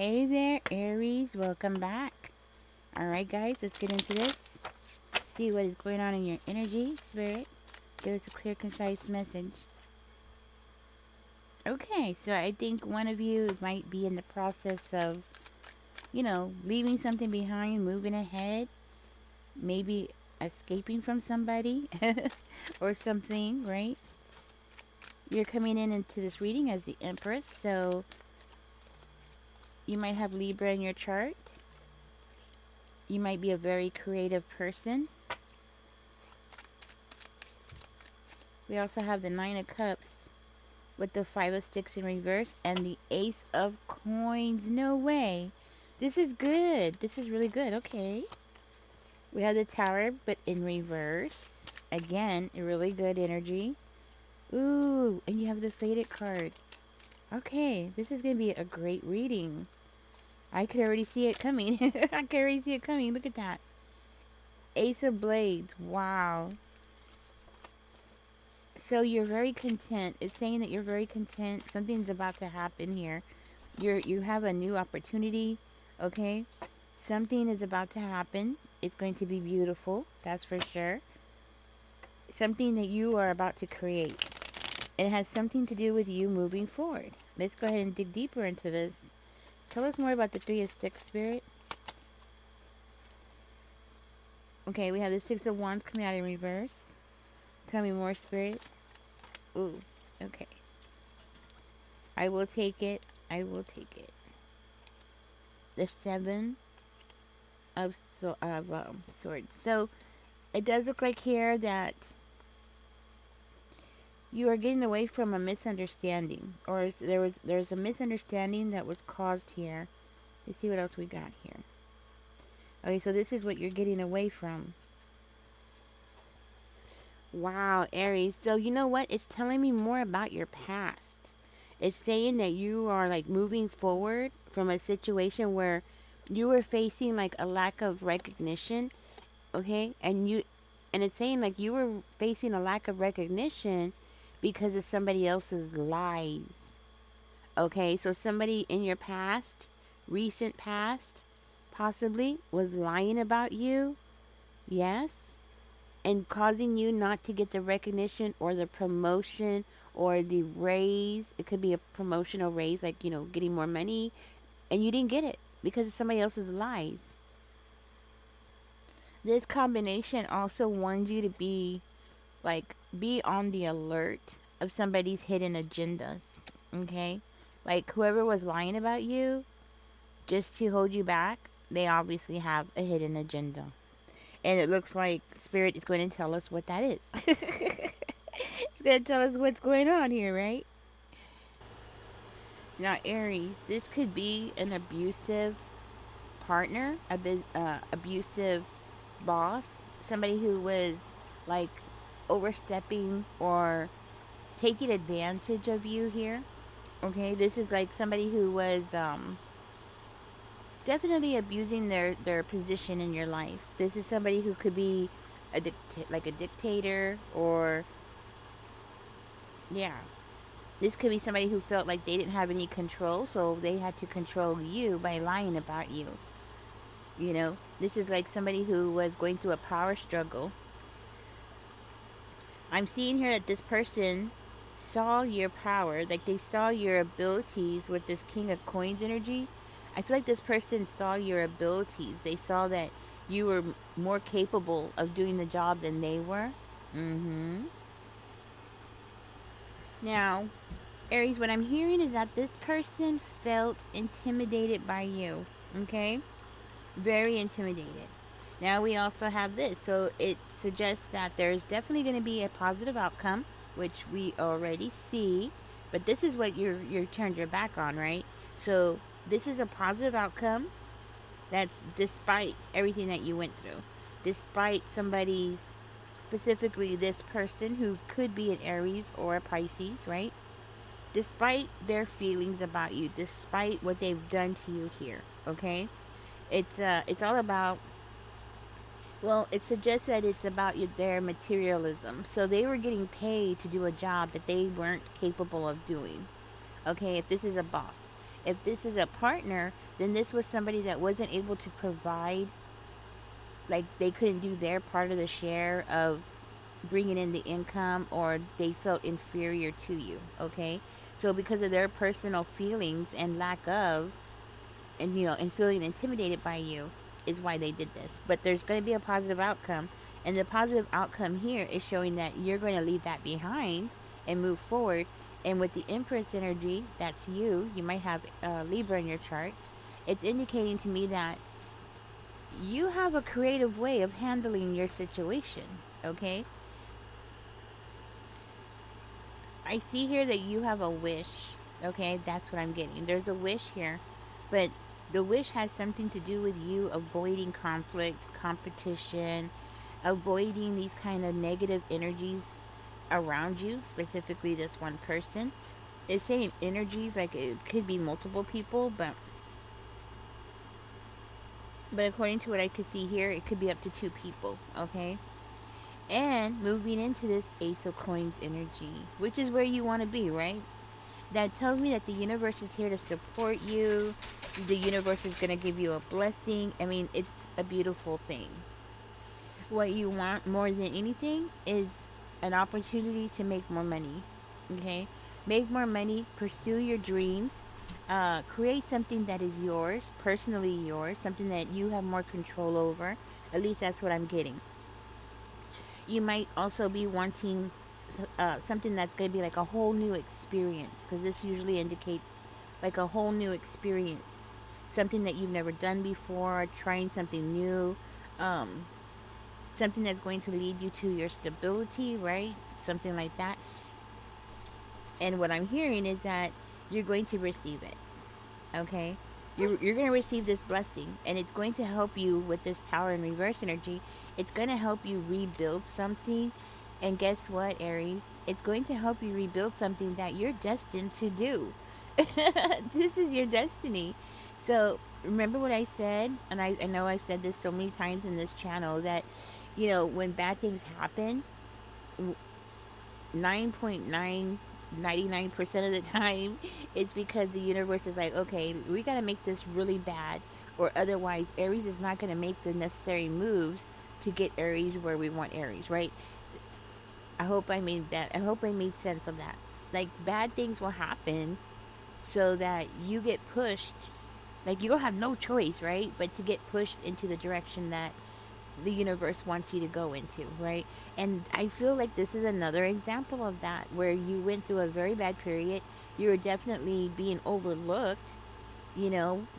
Hey there, Aries. Welcome back. All right, guys, let's get into this. See what is going on in your energy, spirit. Give us a clear, concise message. Okay, so I think one of you might be in the process of, leaving something behind, moving ahead, maybe escaping from somebody or something, right? You're coming into this reading as the Empress, so you might have Libra in your chart. You might be a very creative person. We also have the Nine of Cups with the Five of Sticks in reverse and the Ace of Coins. No way. This is good. This is really good. Okay. We have the Tower, but in reverse. Again, a really good energy. Ooh, and you have the Faded card. Okay, this is going to be a great reading. I could already see it coming. I could already see it coming. Look at that. Ace of Blades. Wow. So you're very content. It's saying that you're very content. Something's about to happen here. You have a new opportunity, okay? Something is about to happen. It's going to be beautiful, that's for sure. Something that you are about to create. It has something to do with you moving forward. Let's go ahead and dig deeper into this. Tell us more about the Three of Sticks, Spirit. Okay, we have the Six of Wands coming out in reverse. Tell me more, Spirit. Ooh, okay. I will take it. I will take it. The Seven of Swords. So it does look like here that you are getting away from a misunderstanding, or there's a misunderstanding that was caused here. Let's see what else we got here. Okay, so this is what you're getting away from. Wow, Aries. So you know what? It's telling me more about your past. It's saying that you are like moving forward from a situation where you were facing like a lack of recognition, okay? And it's saying like you were facing a lack of recognition because of somebody else's lies. Okay? So somebody in your past, recent past, possibly was lying about you. Yes? And causing you not to get the recognition or the promotion or the raise. It could be a promotional raise, like, getting more money, and you didn't get it because of somebody else's lies. This combination also warns you to be on the alert of somebody's hidden agendas. Okay? Like whoever was lying about you just to hold you back, they obviously have a hidden agenda. And it looks like Spirit is going to tell us what that is. It's going to tell us what's going on here, right? Now, Aries, this could be an abusive partner, abusive boss, somebody who was like overstepping or taking advantage of you here. Okay, this is like somebody who was definitely abusing their position in your life. This is somebody who could be like a dictator, or yeah, this could be somebody who felt like they didn't have any control, so they had to control you by lying about you. This is like somebody who was going through a power struggle. I'm seeing here that this person saw your power, like they saw your abilities with this King of Coins energy. I feel like this person saw your abilities. They saw that you were more capable of doing the job than they were. Now, Aries, what I'm hearing is that this person felt intimidated by you. Okay? Very intimidated. Now we also have this. So it suggests that there's definitely going to be a positive outcome, which we already see. But this is what you're turned your back on, right? So this is a positive outcome. That's despite everything that you went through. Despite somebody's, specifically this person who could be an Aries or a Pisces, right? Despite their feelings about you, despite what they've done to you here, okay? It's all about, well, it suggests that it's about their materialism. So they were getting paid to do a job that they weren't capable of doing. Okay, if this is a boss, If this is a partner, then this was somebody that wasn't able to provide, like they couldn't do their part of the share of bringing in the income, or they felt inferior to you, okay? So because of their personal feelings and lack of, and and feeling intimidated by you, is why they did this. But there's going to be a positive outcome, and the positive outcome here is showing that you're going to leave that behind and move forward. And with the Empress energy, that's you might have Libra in your chart. It's indicating to me that you have a creative way of handling your situation, okay? I see here that you have a wish, okay? That's what I'm getting. There's a wish here, but the wish has something to do with you avoiding conflict, competition, avoiding these kind of negative energies around you, specifically this one person. It's saying energies, like it could be multiple people, but according to what I could see here, it could be up to two people, okay? And moving into this Ace of Coins energy, which is where you want to be, right? That tells me that the universe is here to support you. The universe is going to give you a blessing. I mean, it's a beautiful thing. What you want more than anything is an opportunity to make more money. Okay? Make more money, pursue your dreams, create something that is yours, personally yours, something that you have more control over. At least that's what I'm getting. You might also be wanting something that's going to be like a whole new experience, because this usually indicates like a whole new experience, something that you've never done before, trying something new, um, something that's going to lead you to your stability, right? Something like that. And what I'm hearing is that you're going to receive it, okay? You're going to receive this blessing, and it's going to help you with this Tower in reverse energy. It's going to help you rebuild something. And guess what, Aries? It's going to help you rebuild something that you're destined to do. This is your destiny. So remember what I said, and I know I've said this so many times in this channel, that when bad things happen, 9.999% of the time, it's because the universe is like, okay, we got to make this really bad, or otherwise Aries is not going to make the necessary moves to get Aries where we want Aries, right? I hope I made sense of that. Like, bad things will happen so that you get pushed. Like, you don't have no choice, right? But to get pushed into the direction that the universe wants you to go into, right? And I feel like this is another example of that, where you went through a very bad period. You were definitely being overlooked,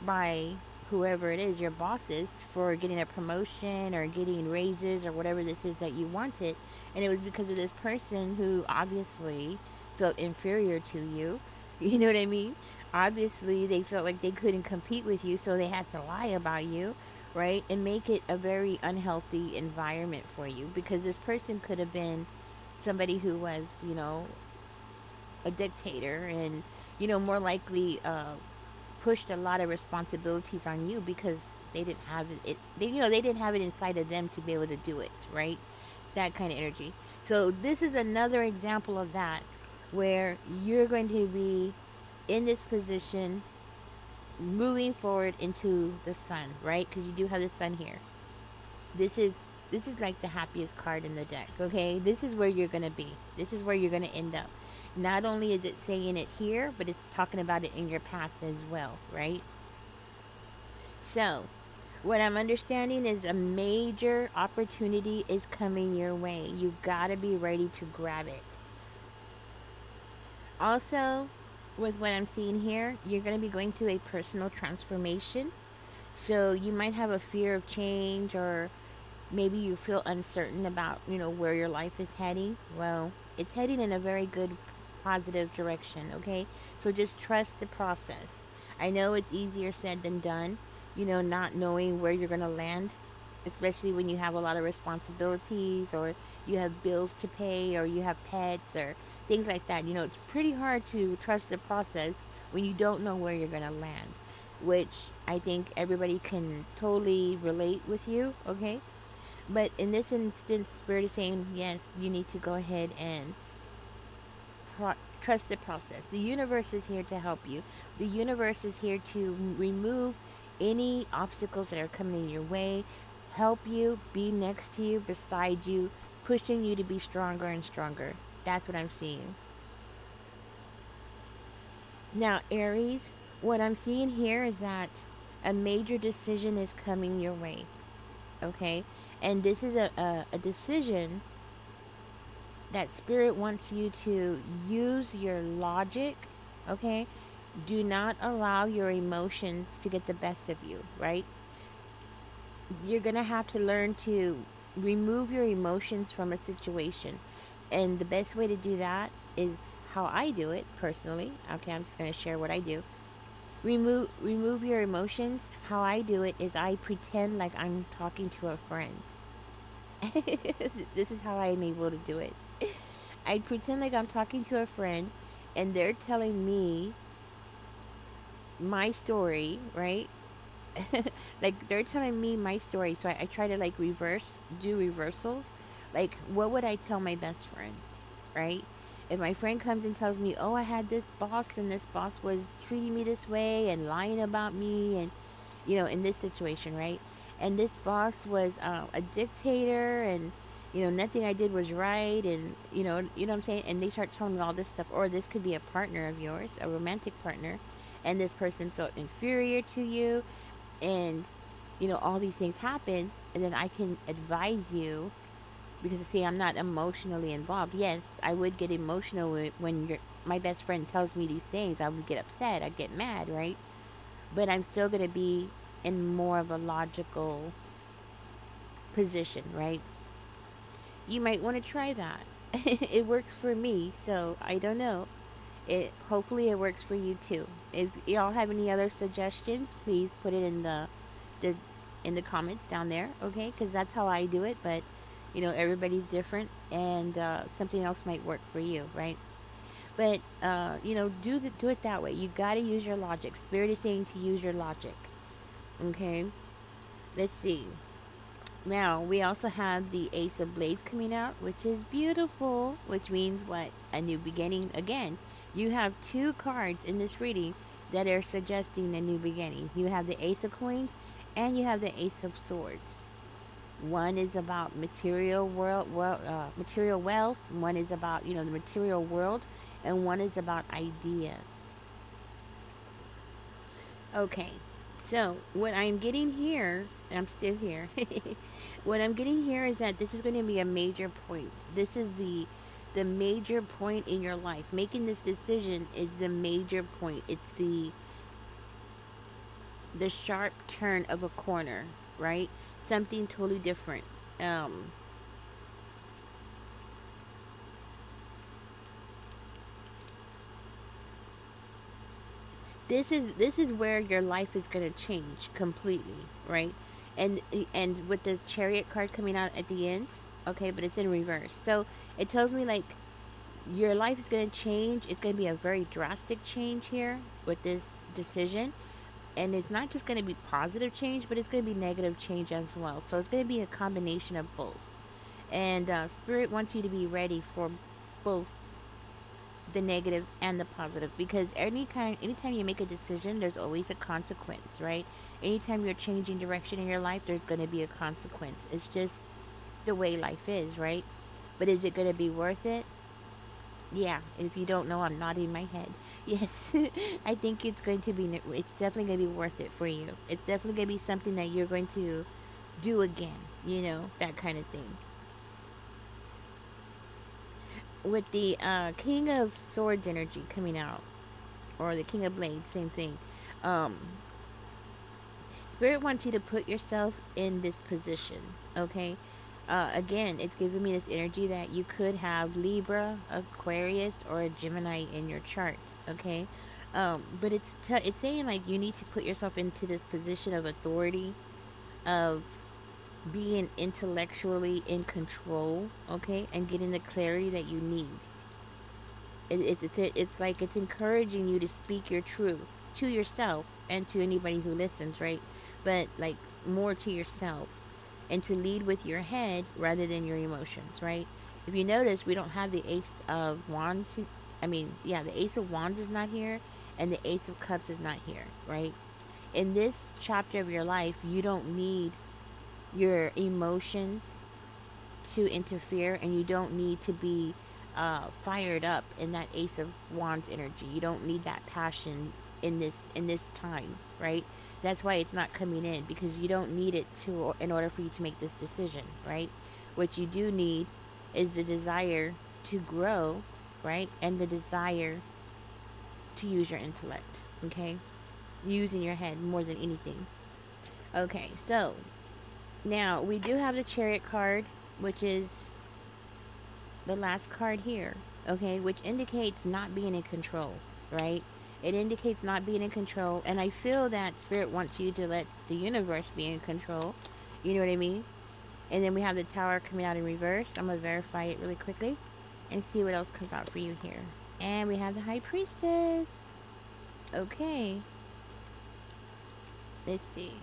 by whoever it is, your bosses, for getting a promotion or getting raises or whatever this is that you wanted. And it was because of this person who obviously felt inferior to you. You know what I mean? Obviously, they felt like they couldn't compete with you, so they had to lie about you, right? And make it a very unhealthy environment for you, because this person could have been somebody who was, a dictator, and, more likely pushed a lot of responsibilities on you because they didn't have they didn't have it inside of them to be able to do it, right? That kind of energy. So this is another example of that, where you're going to be in this position moving forward into the sun, right? Because you do have the sun here. This is this is like the happiest card in the deck, okay? This is where you're going to be. This is where you're going to end up. Not only is it saying it here, but it's talking about it in your past as well, right? So, what I'm understanding is a major opportunity is coming your way. You got to be ready to grab it. Also, with what I'm seeing here, you're going to be going through a personal transformation. So, you might have a fear of change, or maybe you feel uncertain about, where your life is heading. Well, it's heading in a very good, positive direction, okay? So just trust the process. I know it's easier said than done, not knowing where you're going to land, especially when you have a lot of responsibilities, or you have bills to pay, or you have pets, or things like that. It's pretty hard to trust the process when you don't know where you're going to land, which I think everybody can totally relate with you, okay? But in this instance, Spirit is saying, yes, you need to go ahead and trust the process. The universe is here to help you. The universe is here to remove any obstacles that are coming in your way, help you, be next to you, beside you, pushing you to be stronger and stronger. That's what I'm seeing. Now, Aries, what I'm seeing here is that a major decision is coming your way. Okay? And this is a decision that spirit wants you to use your logic. Okay? Do not allow your emotions to get the best of you, right? You're going to have to learn to remove your emotions from a situation. And the best way to do that is how I do it personally. Okay, I'm just going to share what I do. Remove your emotions. How I do it is I pretend like I'm talking to a friend. This is how I'm able to do it. I pretend like I'm talking to a friend and they're telling me my story, right? Like they're telling me my story, so I try to like do reversals. Like, what would I tell my best friend, right? If my friend comes and tells me, oh, I had this boss and this boss was treating me this way and lying about me, and in this situation, right? And this boss was a dictator, and nothing I did was right, and what I'm saying. And they start telling me all this stuff, or this could be a partner of yours, a romantic partner, and this person felt inferior to you, and all these things happen, and then I can advise you because see, I'm not emotionally involved. Yes, I would get emotional when my best friend tells me these things. I would get upset. I'd get mad, right? But I'm still going to be in more of a logical position, right? You might want to try that. It works for me, so I don't know. It hopefully it works for you too. If y'all have any other suggestions, please put it the in the comments down there, okay? Because that's how I do it. But everybody's different, and something else might work for you, right? But do it that way. You got to use your logic. Spirit is saying to use your logic, okay? Let's see. Now, we also have the Ace of Blades coming out, which is beautiful, which means what? A new beginning. Again, you have two cards in this reading that are suggesting a new beginning. You have the Ace of Coins and you have the Ace of Swords. One is about material wealth. One is about, the material world, and one is about ideas. Okay, so what I'm getting here, I'm still here. What I'm getting here is that this is going to be a major point. This is the major point in your life. Making this decision is the major point. It's the sharp turn of a corner, right? Something totally different. Um, this is where your life is going to change completely, right? and and with the Chariot card coming out at the end, okay, but it's in reverse, so it tells me like your life is going to change. It's going to be a very drastic change here with this decision, and it's not just going to be positive change, but it's going to be negative change as well. So it's going to be a combination of both, and spirit wants you to be ready for both the negative and the positive, because anytime you make a decision, there's always a consequence, right? Anytime you're changing direction in your life, there's going to be a consequence. It's just the way life is, right? But is it going to be worth it? Yeah. If you don't know, I'm nodding my head. Yes. I think it's going to be, it's definitely going to be worth it for you. It's definitely going to be something that you're going to do again, that kind of thing. With the King of Swords energy coming out, or the King of Blades, same thing. Um, Spirit wants you to put yourself in this position, okay? Again, it's giving me this energy that you could have Libra, Aquarius, or a Gemini in your chart, okay? But it's saying like you need to put yourself into this position of authority, of being intellectually in control, okay, and getting the clarity that you need. It's like it's encouraging you to speak your truth to yourself and to anybody who listens, right? But like more to yourself, and to lead with your head rather than your emotions, right? If you notice, we don't have the Ace of Wands I mean, yeah, the Ace of Wands is not here, and the Ace of Cups is not here, right? In this chapter of your life, you don't need your emotions to interfere, and you don't need to be fired up in that Ace of Wands energy. You don't need that passion in this time, right? That's why it's not coming in, because you don't need it to in order for you to make this decision, right? What you do need is the desire to grow, right? And the desire to use your intellect, okay? Using your head more than anything. Okay, so now we do have the Chariot card, which is the last card here, okay, which indicates not being in control, right? It indicates not being in control, and I feel that Spirit wants you to let the universe be in control. You know what I mean? And then we have the Tower coming out in reverse. I'm gonna verify it really quickly and see what else comes out for you here. And we have the High Priestess. Okay, let's see.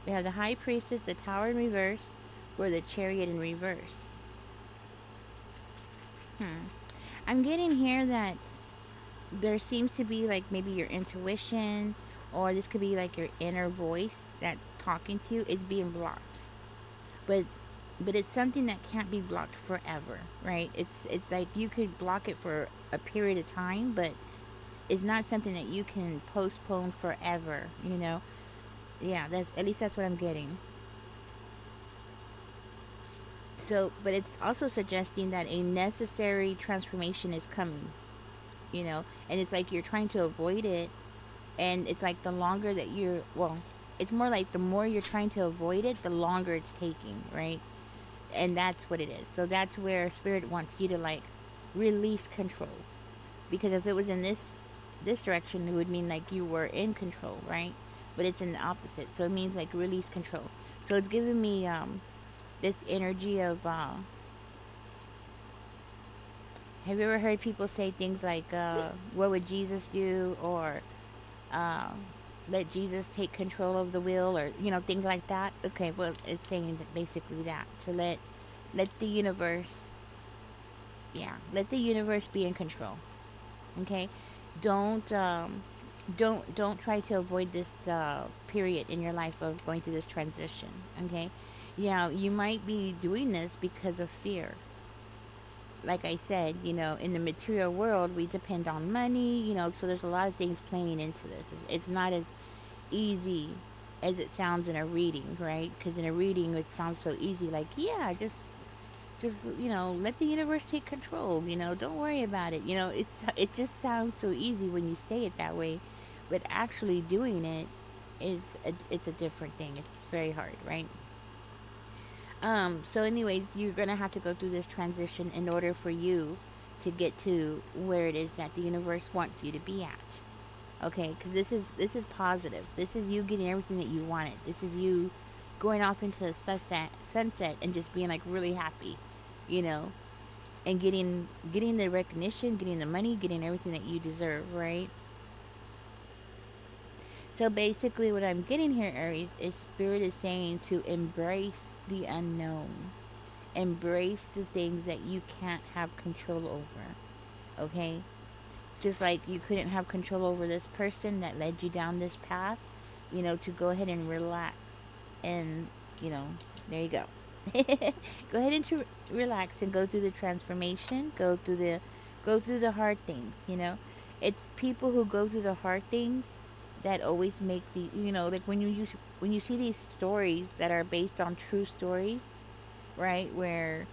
We have the High Priestess, the Tower in reverse, or the Chariot in reverse. I'm getting here that there seems to be like maybe your intuition, or this could be like your inner voice that talking to you is being blocked. But it's something that can't be blocked forever, right? It's like you could block it for a period of time, but it's not something that you can postpone forever, you know? Yeah, that's at least that's what I'm getting. So, but it's also suggesting that a necessary transformation is coming, you know? And it's like you're trying to avoid it, and it's like the longer that you're, well, it's more like the more you're trying to avoid it, the longer it's taking, right? And that's what it is. So that's where Spirit wants you to like release control, because if it was in this direction, it would mean like you were in control, right? But it's in the opposite, so it means like release control. So it's giving me this energy of have you ever heard people say things like what would Jesus do, or um, let Jesus take control of the wheel, or you know, things like that. Okay, well, it's saying that basically that to let the universe, yeah, let the universe be in control. Okay, don't don't try to avoid this period in your life of going through this transition. Okay, yeah, you might be doing this because of fear. Like I said, you know, in the material world, we depend on money, you know, so there's a lot of things playing into this. It's not as easy as it sounds in a reading, right? Because in a reading, it sounds so easy, like, yeah, just you know, let the universe take control, you know, don't worry about it, you know. It just sounds so easy when you say it that way, but actually doing it it's a different thing. It's very hard, right? So anyways, you're gonna have to go through this transition in order for you to get to where it is that the universe wants you to be at. Okay, because this is positive. This is you getting everything that you wanted. This is you going off into the sunset and just being like really happy, you know, and getting the recognition, getting the money, getting everything that you deserve, right? So basically, what I'm getting here, Aries, is Spirit is saying to embrace the unknown. Embrace the things that you can't have control over. Okay? Just like you couldn't have control over this person that led you down this path, you know, to go ahead and relax. And, you know, there you go. Go ahead and to relax and go through the transformation, go through the hard things, you know. It's people who go through the hard things that always make the, you know, like when you see these stories that are based on true stories, right? Where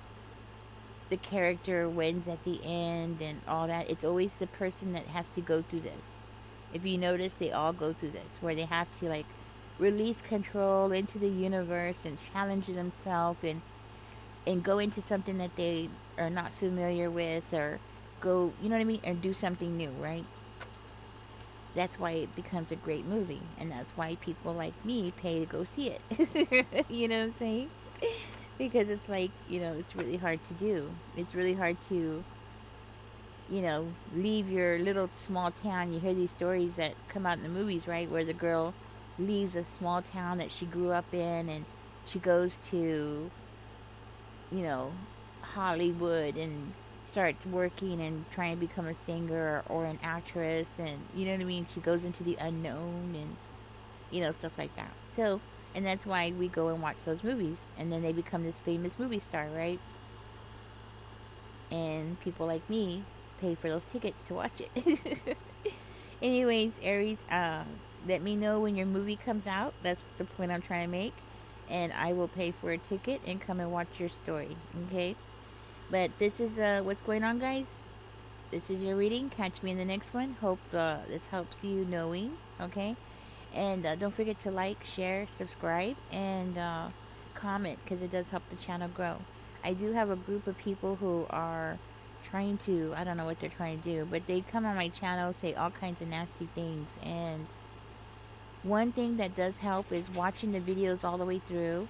the character wins at the end and all that. It's always the person that has to go through this. If you notice, they all go through this, where they have to like release control into the universe and challenge themselves, and go into something that they are not familiar with, or go, you know what I mean, or do something new, right? That's why it becomes a great movie, and that's why people like me pay to go see it. You know what I'm saying? Because it's like, you know, it's really hard to do. It's really hard to, you know, leave your little small town. You hear these stories that come out in the movies, right, where the girl leaves a small town that she grew up in, and she goes to, you know, Hollywood, and starts working and trying to become a singer or an actress, and you know what I mean, she goes into the unknown and stuff like that. So, and that's why we go and watch those movies, and then they become this famous movie star, right? And people like me pay for those tickets to watch it. Anyways, Aries, let me know when your movie comes out. That's the point I'm trying to make. And I will pay for a ticket and come and watch your story. Okay? But this is what's going on, guys. This is your reading. Catch me in the next one. Hope this helps you knowing. Okay? And don't forget to like, share, subscribe, and comment because it does help the channel grow. I do have a group of people who are trying to, I don't know what they're trying to do, but they come on my channel, say all kinds of nasty things. And one thing that does help is watching the videos all the way through.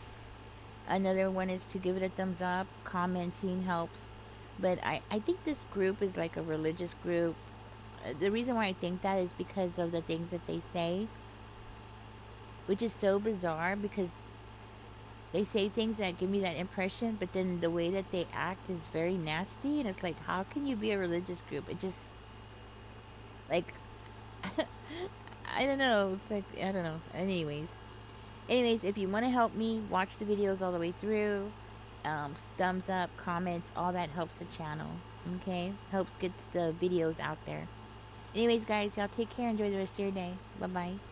Another one is to give it a thumbs up. Commenting helps. But I think this group is like a religious group. The reason why I think that is because of the things that they say, which is so bizarre because they say things that give me that impression, but then the way that they act is very nasty. And it's like, how can you be a religious group? It just, like, I don't know. It's like, I don't know. Anyways, if you want to help me watch the videos all the way through, thumbs up, comments, all that helps the channel. Okay? Helps get the videos out there. Anyways, guys, y'all take care. Enjoy the rest of your day. Bye bye.